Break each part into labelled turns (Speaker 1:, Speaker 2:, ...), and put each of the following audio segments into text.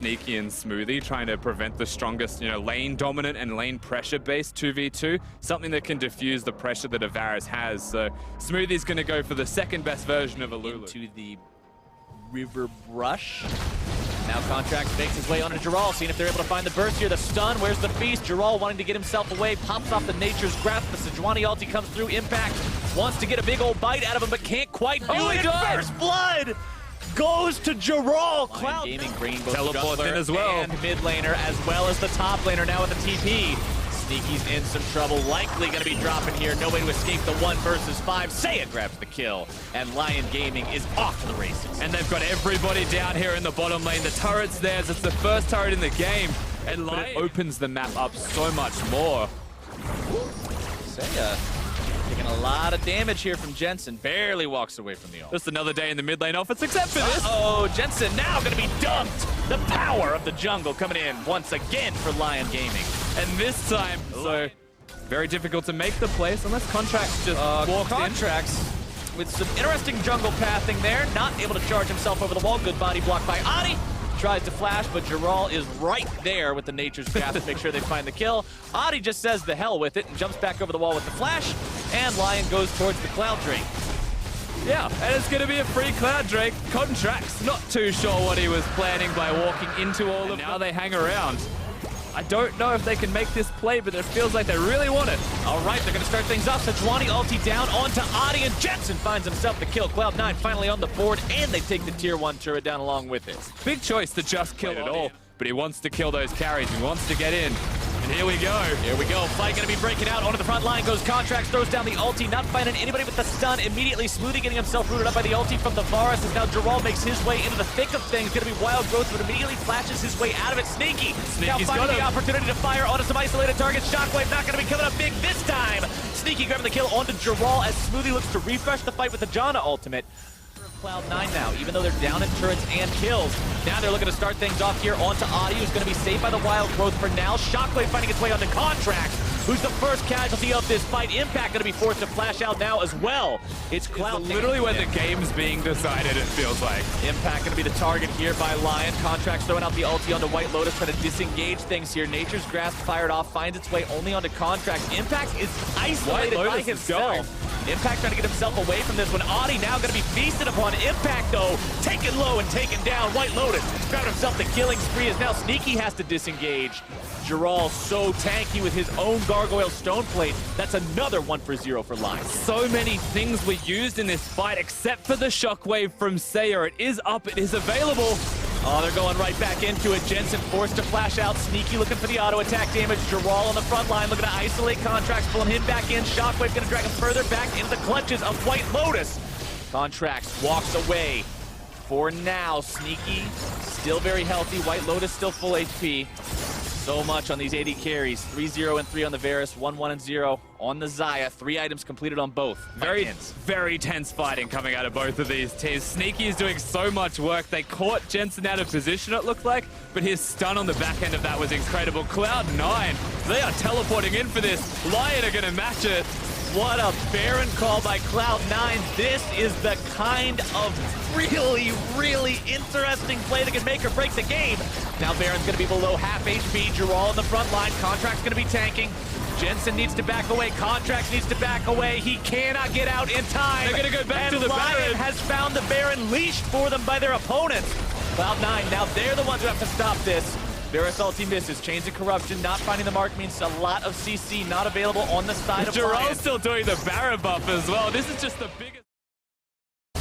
Speaker 1: Sneaky and Smoothie trying to prevent the strongest, lane dominant and lane pressure based 2v2, something that can diffuse the pressure that Avaris has. So Smoothie's going to go for the second best version of Alulu.
Speaker 2: Into the river brush. Now Contract makes his way onto Giral, seeing if they're able to find the burst here. The stun, where's the feast? Giral wanting to get himself away, pops off the Nature's Grasp. The Sejuani ulti comes through. Impact wants to get a big old bite out of him, but can't quite do it. First blood goes to Giral. Cloud Gaming bringing both
Speaker 1: Teleport in as well.
Speaker 2: And mid laner, as well as the top laner now with the TP. Sneaky's in some trouble, likely going to be dropping here. No way to escape the 1 versus 5. Saya grabs the kill, and Lyon Gaming is off to the races.
Speaker 1: And they've got everybody down here in the bottom lane. The turret's theirs. It's the first turret in the game. And Lyon opens the map up so much more.
Speaker 2: Saya taking a lot of damage here from Jensen. Barely walks away from the ult.
Speaker 1: Just another day in the mid lane offense, except for this.
Speaker 2: Oh, Jensen now going to be dumped. The power of the jungle coming in once again for Lyon Gaming.
Speaker 1: And this time, so very difficult to make the place unless Contracts just walks
Speaker 2: Contracts with some interesting jungle pathing there. Not able to charge himself over the wall. Good body block by Adi. Tries to flash, but Giral is right there with the Nature's Grasp to make sure they find the kill. Adi just says the hell with it and jumps back over the wall with the flash. And Lyon goes towards the Cloud Drake.
Speaker 1: Yeah, and it's going to be a free Cloud Drake. Contracts not too sure what he was planning by walking into all of them. Now they hang around. I don't know if they can make this play, but it feels like they really want it.
Speaker 2: All right, they're going to start things off. Sejuani ulti down onto Adi, and Jensen finds himself the kill. Cloud9 finally on the board, and they take the tier 1 turret down along with it.
Speaker 1: Big choice to just kill it all, but he wants to kill those carries. He wants to get in. And here we go.
Speaker 2: Here we go. Fight going to be breaking out. Onto the front line goes Contracts, throws down the ulti, not finding anybody with the stun. Immediately Smoothie getting himself rooted up by the ulti from the Varus, as now Giral makes his way into the thick of things. Going to be wild growth, but immediately flashes his way out of it. Sneaky now finding the opportunity to fire onto some isolated targets. Shockwave not going to be coming up big this time. Sneaky grabbing the kill onto Giral as Smoothie looks to refresh the fight with the Janna ultimate. Cloud9 now, even though they're down in turrets and kills. Now they're looking to start things off here onto Adi, who's going to be saved by the wild growth for now. Shockwave finding its way onto Contract, who's the first casualty of this fight. Impact going to be forced to flash out now as well. It's Cloud.
Speaker 1: It's literally when the game's being decided, it feels like.
Speaker 2: Impact going to be the target here by Lyon. Contract's throwing out the ulti onto White Lotus, trying to disengage things here. Nature's Grasp fired off, finds its way only onto Contract. Impact is isolated by himself. Impact trying to get himself away from this one. Adi now going to be feasted upon. Impact, though, taken low and taken down. White Lotus grabbing himself the killing spree as now Sneaky has to disengage. Giral so tanky with his own Gargoyle Stone Plate. That's another 1 for 0 for Lyon.
Speaker 1: So many things were used in this fight except for the Shockwave from Saya. It is up, it is available.
Speaker 2: Oh, they're going right back into it. Jensen forced to flash out. Sneaky looking for the auto attack damage. Giral on the front line looking to isolate Contracts, pulling him back in. Shockwave going to drag him further back into the clutches of White Lotus. Contracts walks away. For now, Sneaky still very healthy. White Lotus still full HP. So much on these AD carries. 3-0 and 3 on the Varus. 1-1 and 0 on the Xayah. 3 items completed on both.
Speaker 1: Very tense fighting coming out of both of these teams. Sneaky is doing so much work. They caught Jensen out of position, it looked like, but his stun on the back end of that was incredible. Cloud9, they are teleporting in for this. Lyon are going to match it.
Speaker 2: What a Baron call by Cloud9. This is the kind of really interesting play that can make or break the game. Now Baron's going to be below half HP. Giral on the front line. Contract's going to be tanking. Jensen needs to back away. Contracts needs to back away. He cannot get out in time.
Speaker 1: They're going to go back to the
Speaker 2: Lyon
Speaker 1: Baron.
Speaker 2: Has found the Baron leashed for them by their opponents. Cloud9, now they're the ones who have to stop this. Varus ulti misses. Chains of Corruption not finding the mark means a lot of CC not available on the side of Lyon.
Speaker 1: Giral's still doing the Baron buff as well. This is just the biggest.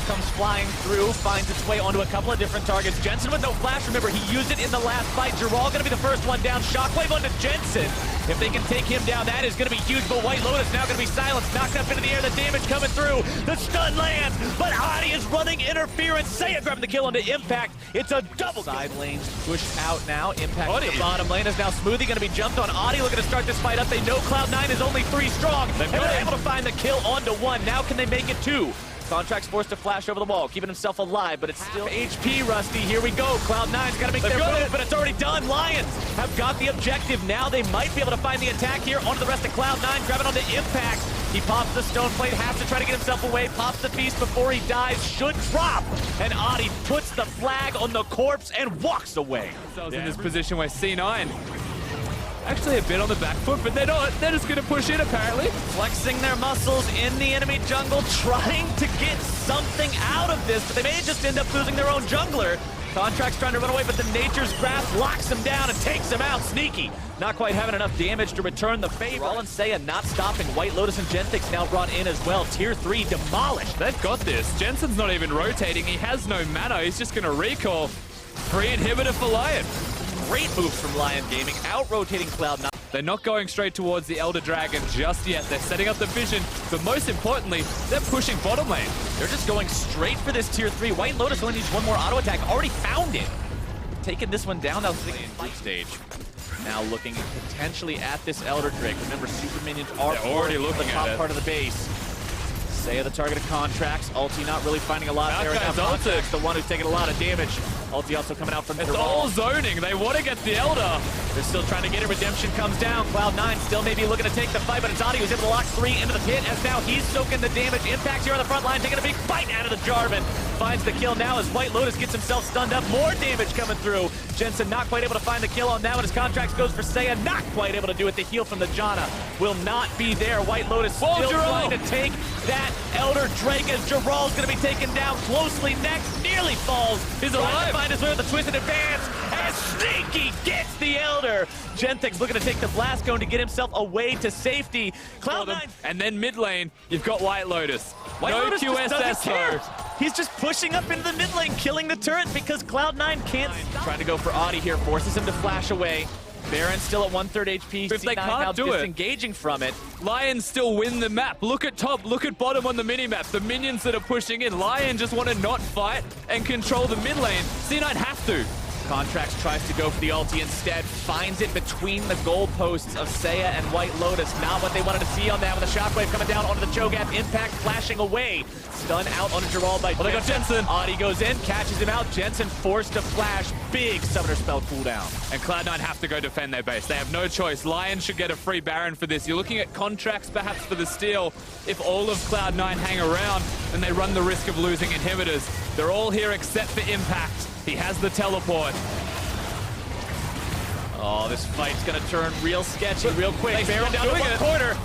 Speaker 2: Comes flying through, finds its way onto a couple of different targets. Jensen with no flash. Remember, he used it in the last fight. Giral going to be the first one down. Shockwave onto Jensen. If they can take him down, that is going to be huge. But White Lotus now going to be silenced. Knocked up into the air. The damage coming through. The stun lands. But Adi is running interference. Saya grabbing the kill onto Impact. It's a double. Side lanes pushed out now. Impact to the bottom lane is now Smoothie going to be jumped on. Adi looking to start this fight up. They know Cloud9 is only 3 strong. And they're able to find the kill onto 1. Now can they make it 2? Contract's forced to flash over the wall, keeping himself alive, but it's still HP, Rusty. Here we go. Cloud9's got to make their move, but it's already done. Lions have got the objective. Now they might be able to find the attack here onto the rest of Cloud9, grabbing onto Impact. He pops the stone plate, has to try to get himself away, pops the beast before he dies, should drop. And Adi puts the flag on the corpse and walks away.
Speaker 1: Themselves in this position where C9 actually a bit on the back foot, but they're not. They're just going to push in, apparently.
Speaker 2: Flexing their muscles in the enemy jungle, trying to get something out of this, but they may just end up losing their own jungler. Contract's trying to run away, but the Nature's Grasp locks him down and takes him out. Sneaky, not quite having enough damage to return the favor. LYN Seiya not stopping. White Lotus and Genthix now brought in as well. Tier 3 demolished.
Speaker 1: They've got this. Jensen's not even rotating. He has no mana. He's just going to recall. Free inhibitor for Lyon.
Speaker 2: Great moves from Lyon Gaming, out-rotating Cloud9.
Speaker 1: They're not going straight towards the Elder Dragon just yet. They're setting up the vision, but most importantly, they're pushing bottom lane.
Speaker 2: They're just going straight for this tier 3. White Lotus only needs one more auto attack. Already found it. Taking this one down, that was the fight stage. Now looking potentially at this Elder Drake. Remember, super minions are
Speaker 1: already looking
Speaker 2: the top
Speaker 1: at it.
Speaker 2: part of the base. Seiya, the target of Contracts. Ulti not really finding a lot there. Now Contracts, the one who's taking a lot of damage. Ulti also coming out from
Speaker 1: It's
Speaker 2: Jerome.
Speaker 1: all zoning. They want to get the Elder.
Speaker 2: They're still trying to get it. Redemption comes down. Cloud9 still maybe looking to take the fight, but it's Adi who's able to lock 3 into the pit, as now he's soaking the damage. Impact here on the front line, taking a big bite out of the Jarvan. Finds the kill now as White Lotus gets himself stunned up. More damage coming through. Jensen not quite able to find the kill on that one as Contracts goes for Seiya. Not quite able to do it. The heal from the Janna will not be there. White Lotus still trying to take that Elder Drake as Jarrell's going to be taken down closely next. Nearly falls. He's alive. To find his way with the twisted advance. And Sneaky gets the Elder. Genthix looking to take the Blast Cone to get himself away to safety. Cloud9.
Speaker 1: And then mid lane, you've got White Lotus.
Speaker 2: White
Speaker 1: no
Speaker 2: Lotus just doesn't
Speaker 1: QSS
Speaker 2: care.
Speaker 1: though.
Speaker 2: He's just pushing up into the mid lane, killing the turret because Cloud9 can't stop. Trying to go for Adi here, forces him to flash away. Baron still at 1/3 HP.
Speaker 1: If they can't do it,
Speaker 2: disengaging from it.
Speaker 1: Lions still win the map. Look at top, look at bottom on the mini-map. The minions that are pushing in. Lyon just want to not fight and control the mid lane. C9 have to.
Speaker 2: Contracts tries to go for the ulti instead, finds it between the goalposts of Seiya and White Lotus. Not what they wanted to see on that with a shockwave coming down onto the Cho'Gath. Impact flashing away. Stun out onto Jerome by
Speaker 1: they got Jensen.
Speaker 2: Adi goes in, catches him out. Jensen forced to flash. Big Summoner Spell cooldown.
Speaker 1: And Cloud9 have to go defend their base. They have no choice. Lion should get a free Baron for this. You're looking at Contracts perhaps for the steal. If all of Cloud9 hang around, then they run the risk of losing inhibitors. They're all here except for Impact. He has the teleport.
Speaker 2: Oh, this fight's gonna turn real sketchy real quick. Baron down to
Speaker 1: doing
Speaker 2: one
Speaker 1: it.
Speaker 2: corner.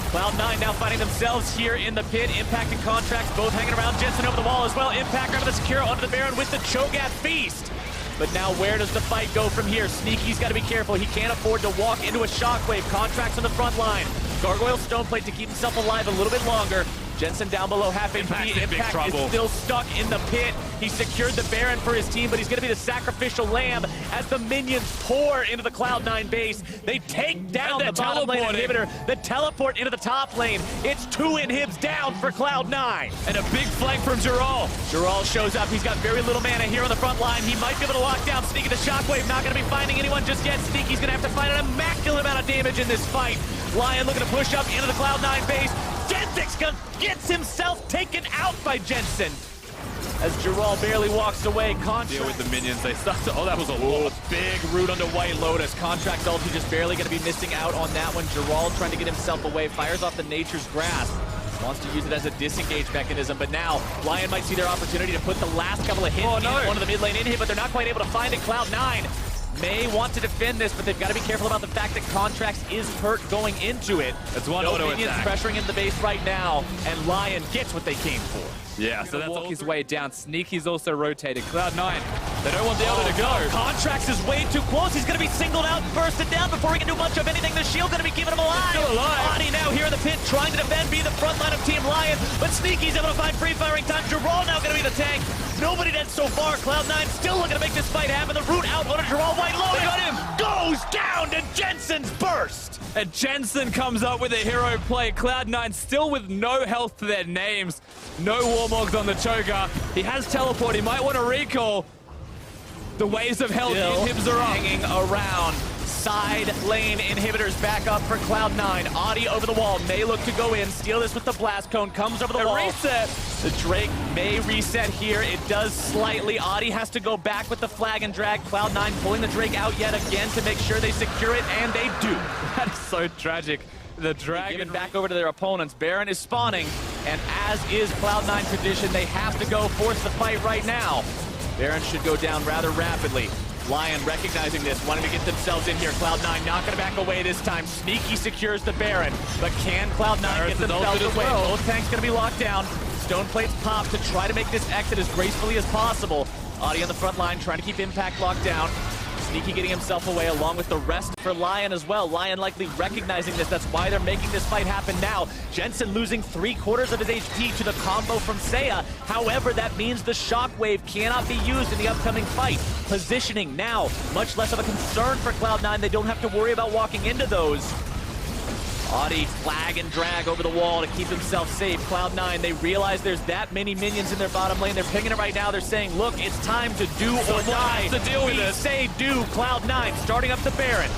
Speaker 2: Cloud9 now finding themselves here in the pit. Impact and Contracts both hanging around. Jensen over the wall as well. Impact under the secure onto the Baron with the Cho'Gath Feast. But now where does the fight go from here? Sneaky's got to be careful. He can't afford to walk into a shockwave. Contracts on the front line. Gargoyle Stoneplate to keep himself alive a little bit longer. Jensen down below half HP. Impact is still stuck in the pit. He secured the Baron for his team, but he's going to be the sacrificial lamb as the minions pour into the Cloud9 base. They take down the bottom lane inhibitor. The teleport into the top lane. It's 2 inhibs down for Cloud9.
Speaker 1: And a big flank from Jarrell.
Speaker 2: Jarrell shows up. He's got very little mana here on the front line. He might be able to lock down Sneaky. The shockwave not going to be finding anyone just yet. Sneaky's going to have to find an immaculate amount of damage in this fight. Lyon looking to push up into the Cloud9 base. Genthix gets himself taken out by Jensen. As Jarrell barely walks away,
Speaker 1: Deal with the minions. They start to... Oh, that was a lot.
Speaker 2: Big root onto White Lotus. Contract ulti just barely going to be missing out on that one. Jarrell trying to get himself away. Fires off the Nature's Grasp. Wants to use it as a disengage mechanism, but now Lyon might see their opportunity to put the last couple of hits in one of the mid lane in hit, but they're not quite able to find it. Cloud9 may want to defend this, but they've got to be careful about the fact that Contracts is hurt going into it.
Speaker 1: That's one
Speaker 2: no
Speaker 1: auto
Speaker 2: minions
Speaker 1: attack.
Speaker 2: pressuring in the base right now, and Lyon gets what they came for.
Speaker 1: Yeah, so that's walk his way down. Sneaky's also rotated. Cloud9, they don't want the Elder to go.
Speaker 2: Contracts is way too close. He's going to be singled out and bursted down before he can do much of anything. The shield going to be keeping him alive.
Speaker 1: Still alive.
Speaker 2: Adi now here in the pit trying to defend, be the front line of Team Lyon, but Sneaky's able to find free firing time. Jarrell now going to be the tank. Nobody dead so far. Cloud9 still looking to make this fight happen. The root out on a Jarrell. White Lotus got him. Goes down to Jensen's burst.
Speaker 1: And Jensen comes up with a hero play. Cloud9 still with no health to their names. No Warmogs on the Cho'Gath. He has teleport. He might want to recall. The waves of hell inhibs are up.
Speaker 2: Hanging around. Side lane inhibitors back up for Cloud9. Adi over the wall. May look to go in. Steal this with the Blast Cone. Comes over the wall.
Speaker 1: Reset.
Speaker 2: The Drake may reset here. It does slightly. Adi has to go back with the flag and drag. Cloud9 pulling the Drake out yet again to make sure they secure it, and they do.
Speaker 1: That is so tragic. The Dragon
Speaker 2: Give it back over to their opponents. Baron is spawning, and as is Cloud9 tradition, they have to go force the fight right now. Baron should go down rather rapidly. Lyon recognizing this, wanting to get themselves in here. Cloud9 not going to back away this time. Sneaky secures the Baron, but can Cloud9 get themselves away? Both tanks going to be locked down. Stone plates pop to try to make this exit as gracefully as possible. Audi on the front line trying to keep Impact locked down. Sneaky getting himself away along with the rest for Lyon as well. Lyon likely recognizing this. That's why they're making this fight happen now. Jensen losing 3/4 of his HP to the combo from Seiya. However, that means the Shockwave cannot be used in the upcoming fight. Positioning now, much less of a concern for Cloud9. They don't have to worry about walking into those. Audi flag and drag over the wall to keep himself safe. Cloud9, they realize there's that many minions in their bottom lane. They're pinging it right now. They're saying, look, it's time to do or die.
Speaker 1: To deal with it.
Speaker 2: Say do. Cloud9 starting up the Baron.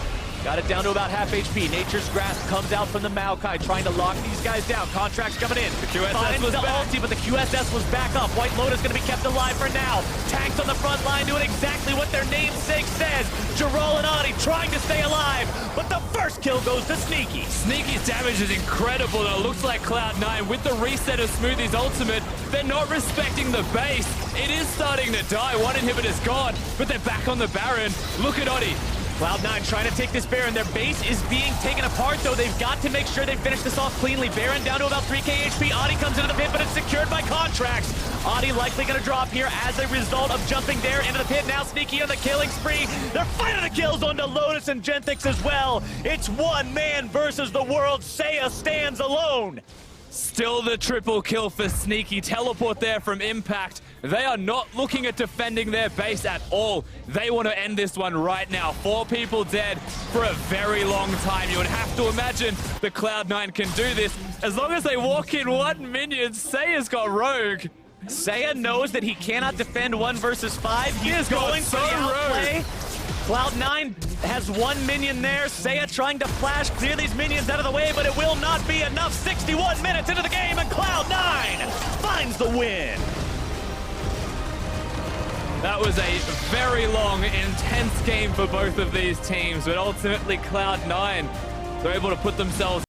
Speaker 2: Got it down to about half HP. Nature's Grasp comes out from the Maokai, trying to lock these guys down. Contracts coming in.
Speaker 1: The QSS
Speaker 2: Finds
Speaker 1: was
Speaker 2: the
Speaker 1: back.
Speaker 2: ulti, but the QSS was back up. White Lotus going to be kept alive for now. Tanks on the front line doing exactly what their namesake says. Jarol and Audi trying to stay alive, but the first kill goes to Sneaky.
Speaker 1: Sneaky's damage is incredible, though. It looks like Cloud9, with the reset of Smoothie's ultimate, they're not respecting the base. It is starting to die. One inhibitor's gone, but they're back on the Baron. Look at Audi.
Speaker 2: Cloud9 trying to take this Baron. Their base is being taken apart, though. They've got to make sure they finish this off cleanly. Baron down to about 3k HP. Audi comes into the pit, but it's secured by contracts. Audi likely going to drop here as a result of jumping there into the pit. Now Sneaky on the killing spree. They're finding the kills onto Lotus and Genthix as well. It's one man versus the world. Seiya stands alone.
Speaker 1: Still the triple kill for Sneaky. Teleport there from Impact. They are not looking at defending their base at all. They want to end this one right now. 4 people dead for a very long time. You would have to imagine the Cloud9 can do this. As long as they walk in 1 minion, Seiya's got Rogue.
Speaker 2: Seiya knows that he cannot defend 1 versus 5. He's going for the outplay. Cloud9 has 1 minion there. Seiya trying to flash, clear these minions out of the way, but it will not be enough. 61 minutes into the game, and Cloud9 finds the win.
Speaker 1: That was a very long, intense game for both of these teams, but ultimately Cloud9, they're able to put themselves